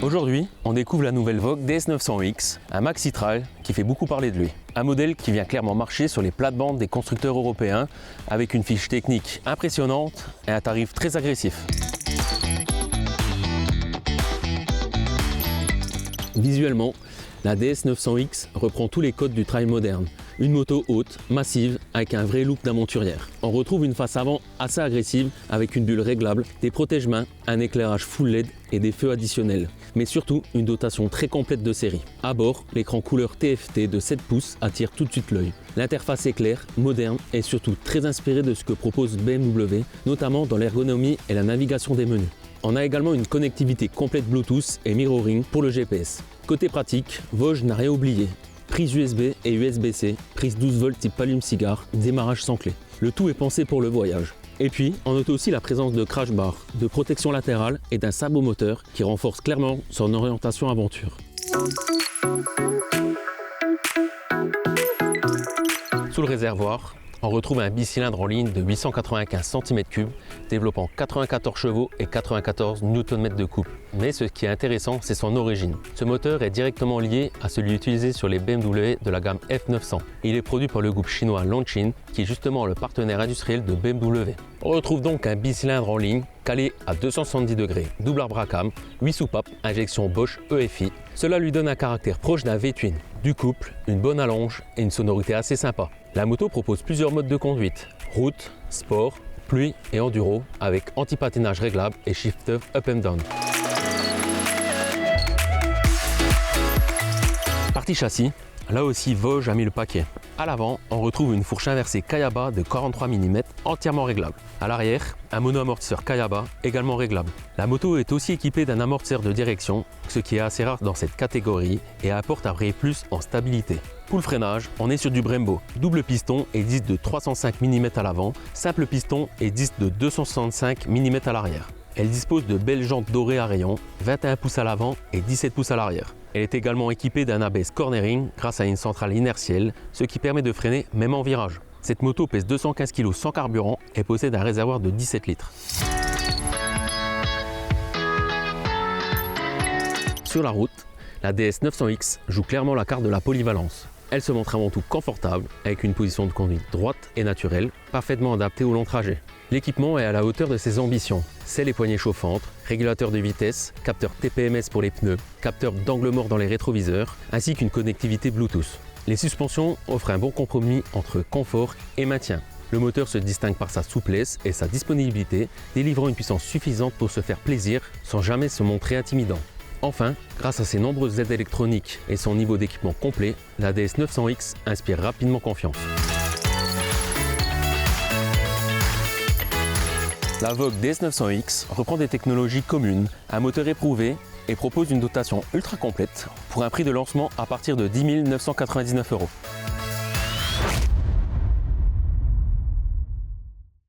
Aujourd'hui, on découvre la nouvelle Vogue DS900X, un maxi trail qui fait beaucoup parler de lui. Un modèle qui vient clairement marcher sur les plates-bandes des constructeurs européens avec une fiche technique impressionnante et un tarif très agressif. Visuellement, la DS900X reprend tous les codes du trail moderne. Une moto haute, massive, avec un vrai look d'aventurière. On retrouve une face avant assez agressive avec une bulle réglable, des protège-mains, un éclairage full LED et des feux additionnels. Mais surtout, une dotation très complète de série. À bord, l'écran couleur TFT de 7 pouces attire tout de suite l'œil. L'interface est claire, moderne et surtout très inspirée de ce que propose BMW, notamment dans l'ergonomie et la navigation des menus. On a également une connectivité complète Bluetooth et mirroring pour le GPS. Côté pratique, Vosges n'a rien oublié. Prise USB et USB-C, prise 12 volts type allume-cigare, démarrage sans clé. Le tout est pensé pour le voyage. Et puis, on note aussi la présence de crash bar, de protection latérale et d'un sabot moteur qui renforce clairement son orientation aventure. Sous le réservoir, on retrouve un bicylindre en ligne de 895 cm3, développant 94 chevaux et 94 Nm de couple. Mais ce qui est intéressant, c'est son origine. Ce moteur est directement lié à celui utilisé sur les BMW de la gamme F900. Il est produit par le groupe chinois Longchin, qui est justement le partenaire industriel de BMW. On retrouve donc un bicylindre en ligne calé à 270 degrés, double arbre à cam, 8 soupapes, injection Bosch EFI. Cela lui donne un caractère proche d'un V-twin. Du couple, une bonne allonge et une sonorité assez sympa. La moto propose plusieurs modes de conduite, route, sport, pluie et enduro avec anti-patinage réglable et shifter up and down. Partie châssis, là aussi Vosges a mis le paquet. À l'avant, on retrouve une fourche inversée Kayaba de 43 mm entièrement réglable. À l'arrière, un mono-amortisseur Kayaba également réglable. La moto est aussi équipée d'un amortisseur de direction, ce qui est assez rare dans cette catégorie et apporte un vrai plus en stabilité. Pour le freinage, on est sur du Brembo, double piston et disque de 305 mm à l'avant, simple piston et disque de 265 mm à l'arrière. Elle dispose de belles jantes dorées à rayons, 21 pouces à l'avant et 17 pouces à l'arrière. Elle est également équipée d'un ABS cornering grâce à une centrale inertielle, ce qui permet de freiner même en virage. Cette moto pèse 215 kg sans carburant et possède un réservoir de 17 litres. Sur la route, la DS900X joue clairement la carte de la polyvalence. Elle se montre avant tout confortable, avec une position de conduite droite et naturelle, parfaitement adaptée au long trajet. L'équipement est à la hauteur de ses ambitions. C'est les poignées chauffantes, régulateur de vitesse, capteur TPMS pour les pneus, capteur d'angle mort dans les rétroviseurs, ainsi qu'une connectivité Bluetooth. Les suspensions offrent un bon compromis entre confort et maintien. Le moteur se distingue par sa souplesse et sa disponibilité, délivrant une puissance suffisante pour se faire plaisir sans jamais se montrer intimidant. Enfin, grâce à ses nombreuses aides électroniques et son niveau d'équipement complet, la DS900X inspire rapidement confiance. La Vogue DS900X reprend des technologies communes, un moteur éprouvé et propose une dotation ultra complète pour un prix de lancement à partir de 10 999 €.